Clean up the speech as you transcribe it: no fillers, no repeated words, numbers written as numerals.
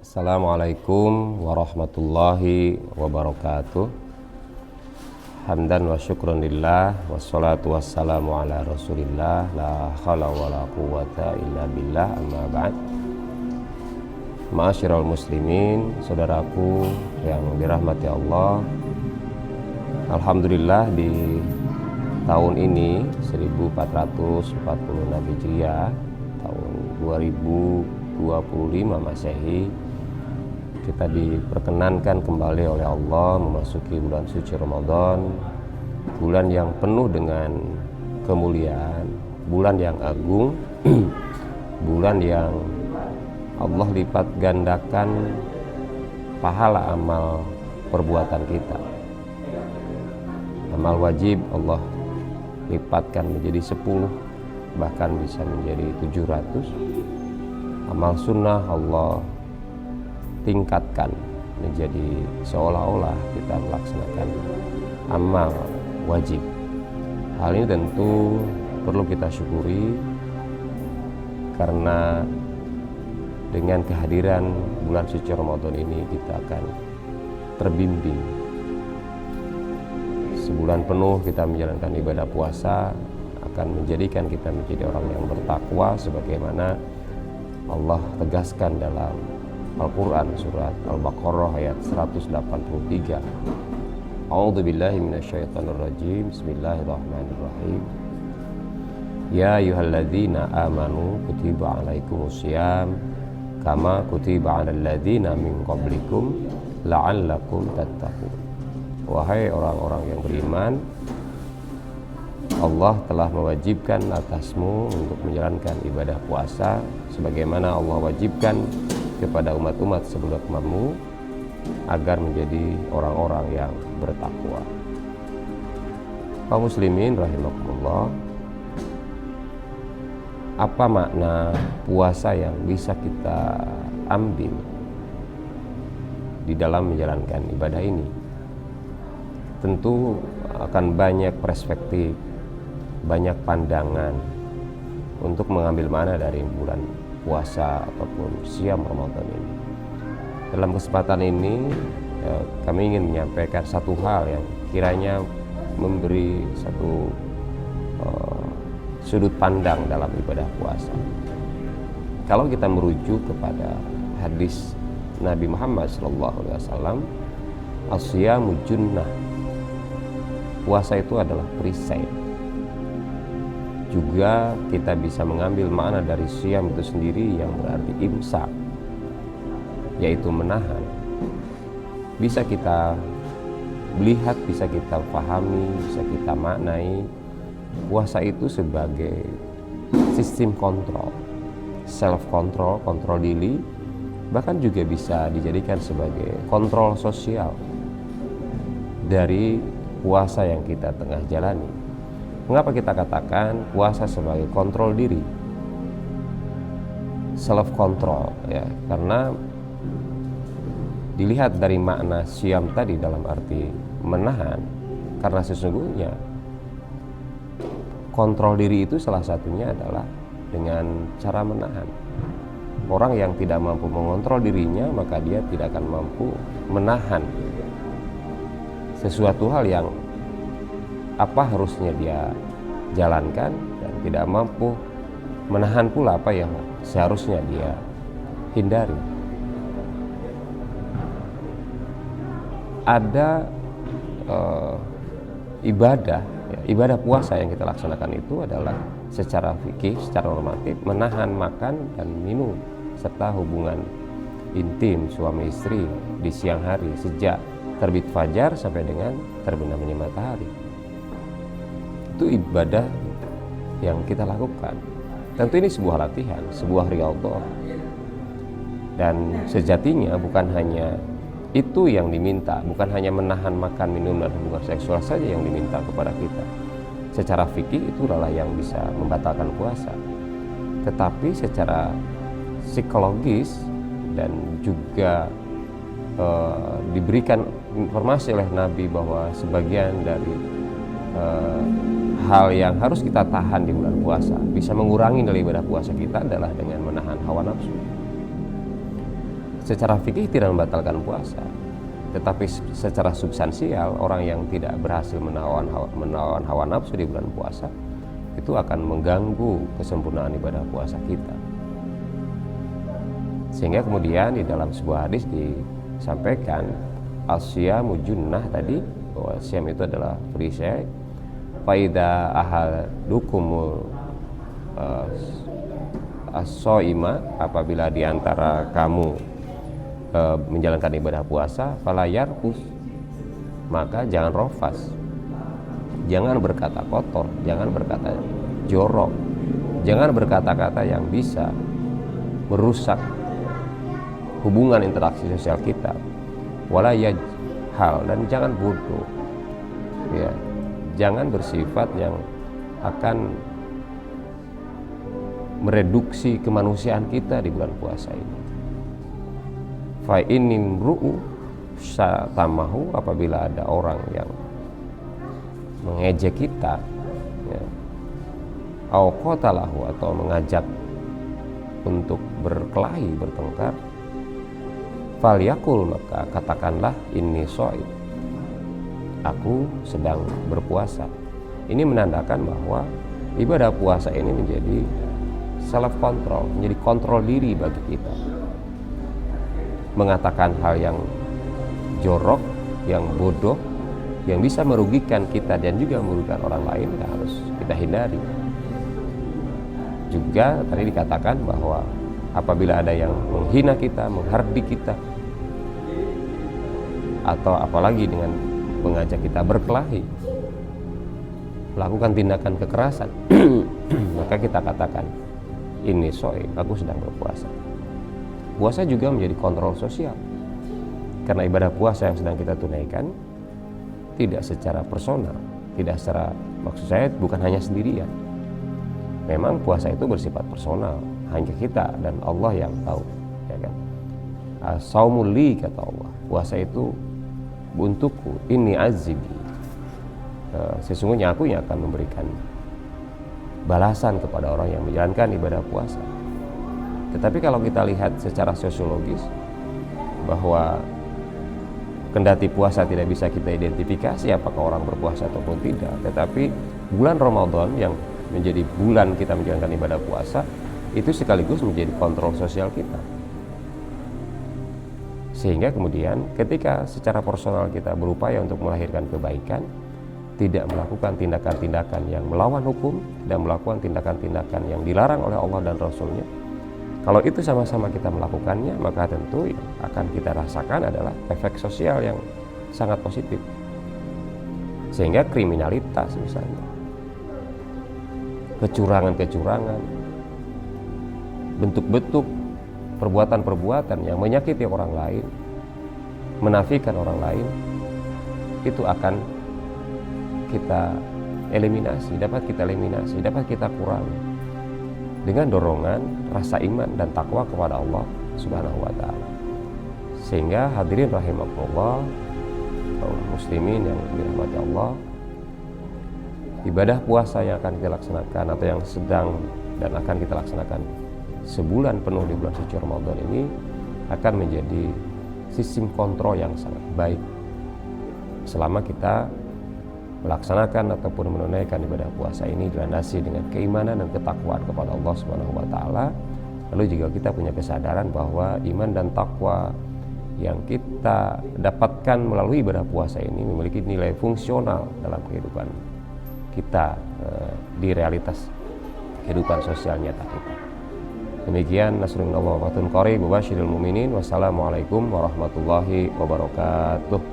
Assalamualaikum warahmatullahi wabarakatuh. Hamdan wa syukran lillah, wassalatu wassalamu ala rasulillah, la hawla wa la quwata illa billah, amma ba'd. Ma'asyiral muslimin, saudaraku yang dirahmati Allah, alhamdulillah di tahun ini 1440 Hijriah, tahun 2025 Masehi, kita diperkenankan kembali oleh Allah memasuki bulan suci Ramadan, bulan yang penuh dengan kemuliaan, bulan yang agung, bulan yang Allah lipat gandakan pahala amal perbuatan kita. Amal wajib Allah lipatkan menjadi 10, bahkan bisa menjadi 700. Amal sunnah Allah tingkatkan menjadi seolah-olah kita melaksanakan amal wajib. Hal ini tentu perlu kita syukuri, karena dengan kehadiran bulan suci Ramadan ini kita akan terbimbing. Sebulan penuh kita menjalankan ibadah puasa akan menjadikan kita menjadi orang yang bertakwa, sebagaimana Allah tegaskan dalam Al-Quran surat Al-Baqarah ayat 183. A'udzubillahi minasyaitonirrajim. Bismillahirrahmanirrahim. Ya ayyuhalladzina amanu kutiba alaikumusiyam kama kutiba alal ladzina min qablikum la'allakum tattaqun. Wahai orang-orang yang beriman, Allah telah mewajibkan atasmu untuk menjalankan ibadah puasa sebagaimana Allah wajibkan kepada umat-umat sebelummu, agar menjadi orang-orang yang bertakwa. Kaum muslimin rahimakumullah, apa makna puasa yang bisa kita ambil di dalam menjalankan ibadah ini? Tentu akan banyak perspektif, banyak pandangan untuk mengambil makna dari bulan puasa ataupun siam Ramadan ini. Dalam kesempatan ini kami ingin menyampaikan satu hal yang kiranya memberi satu sudut pandang dalam ibadah puasa. Kalau kita merujuk kepada hadis Nabi Muhammad SAW, as-siyamu junnah, puasa itu adalah perisai. Juga kita bisa mengambil makna dari siam itu sendiri yang berarti imsak, yaitu menahan. Bisa kita lihat, bisa kita pahami, bisa kita maknai puasa itu sebagai sistem kontrol, self control, kontrol diri, bahkan juga bisa dijadikan sebagai kontrol sosial dari puasa yang kita tengah jalani. Mengapa kita katakan puasa sebagai kontrol diri, self control, ya? Karena dilihat dari makna siam tadi dalam arti menahan, karena sesungguhnya kontrol diri itu salah satunya adalah dengan cara menahan. Orang yang tidak mampu mengontrol dirinya, maka dia tidak akan mampu menahan sesuatu hal yang harusnya dia jalankan, dan tidak mampu menahan pula apa yang seharusnya dia hindari. Ada ibadah puasa yang kita laksanakan itu adalah secara fikih, secara normatif, menahan makan dan minum serta hubungan intim suami istri di siang hari sejak terbit fajar sampai dengan terbenamnya matahari. Itu ibadah yang kita lakukan. Tentu ini sebuah latihan, sebuah riyadhah. Dan sejatinya bukan hanya itu yang diminta, bukan hanya menahan makan, minum, dan hubungan seksual saja yang diminta kepada kita. Secara fikih itu adalah yang bisa membatalkan puasa. Tetapi secara psikologis dan juga diberikan informasi oleh Nabi bahwa sebagian dari hal yang harus kita tahan di bulan puasa, bisa mengurangi dari ibadah puasa kita adalah dengan menahan hawa nafsu. secara fikih tidak membatalkan puasa, tetapi secara substansial orang yang tidak berhasil menawan hawa nafsu di bulan puasa itu akan mengganggu kesempurnaan ibadah puasa kita. Sehingga kemudian di dalam sebuah hadis disampaikan asyamu junnah tadi, bahwa siam itu adalah perisai. Faida ahadukumul as-shaima, apabila diantara kamu menjalankan ibadah puasa, fala yarfus, maka jangan rofas, jangan berkata kotor, jangan berkata jorok, jangan berkata-kata yang bisa merusak hubungan interaksi sosial kita. Wala yajhal, dan jangan bodoh, ya, jangan bersifat yang akan mereduksi kemanusiaan kita di bulan puasa ini. Fa innim ru'u satamahu, apabila ada orang yang mengejek kita, ya, au qatalahu, atau mengajak untuk berkelahi, bertengkar, falyakul, maka katakanlah inni shaim, aku sedang berpuasa. Ini menandakan bahwa ibadah puasa ini menjadi self control, menjadi kontrol diri bagi kita. Mengatakan hal yang jorok, yang bodoh, yang bisa merugikan kita dan juga merugikan orang lain, harus kita hindari. Juga tadi dikatakan bahwa apabila ada yang menghina kita, menghardik kita, atau apalagi dengan mengajak kita berkelahi, melakukan tindakan kekerasan, maka kita katakan ini shaim, aku sedang berpuasa. Puasa juga menjadi kontrol sosial, karena ibadah puasa yang sedang kita tunaikan tidak secara personal, tidak secara, maksud saya bukan hanya sendirian. Memang puasa itu bersifat personal, hanya kita dan Allah yang tahu, ya kan. Saumul li, kata Allah, puasa itu untukku, ini azibi, sesungguhnya aku yang akan memberikan balasan kepada orang yang menjalankan ibadah puasa. Tetapi kalau kita lihat secara sosiologis, bahwa kendati puasa tidak bisa kita identifikasi apakah orang berpuasa ataupun tidak, tetapi bulan Ramadan yang menjadi bulan kita menjalankan ibadah puasa itu sekaligus menjadi kontrol sosial kita. Sehingga kemudian ketika secara personal kita berupaya untuk melahirkan kebaikan, tidak melakukan tindakan-tindakan yang melawan hukum, dan melakukan tindakan-tindakan yang dilarang oleh Allah dan Rasulnya, kalau itu sama-sama kita melakukannya, maka tentu yang akan kita rasakan adalah efek sosial yang sangat positif. Sehingga kriminalitas misalnya, kecurangan-kecurangan, bentuk-bentuk perbuatan-perbuatan yang menyakiti orang lain, menafikan orang lain, itu akan kita eliminasi, dapat kita kurangi dengan dorongan rasa iman dan takwa kepada Allah Subhanahu wa taala. Sehingga hadirin rahimakumullah, kaum muslimin yang dirahmati Allah, ibadah puasa yang akan kita laksanakan atau yang sedang dan akan kita laksanakan sebulan penuh di bulan suci Ramadan ini akan menjadi sistem kontrol yang sangat baik selama kita melaksanakan ataupun menunaikan ibadah puasa ini dilandasi dengan keimanan dan ketakwaan kepada Allah Subhanahu wa taala. Lalu juga kita punya kesadaran bahwa iman dan takwa yang kita dapatkan melalui ibadah puasa ini memiliki nilai fungsional dalam kehidupan kita di realitas kehidupan sosial nyata kita. Demikian, nasrun Allah wa fatun qarib wa basyiril mu'minin. Wassalamualaikum warahmatullahi wabarakatuh.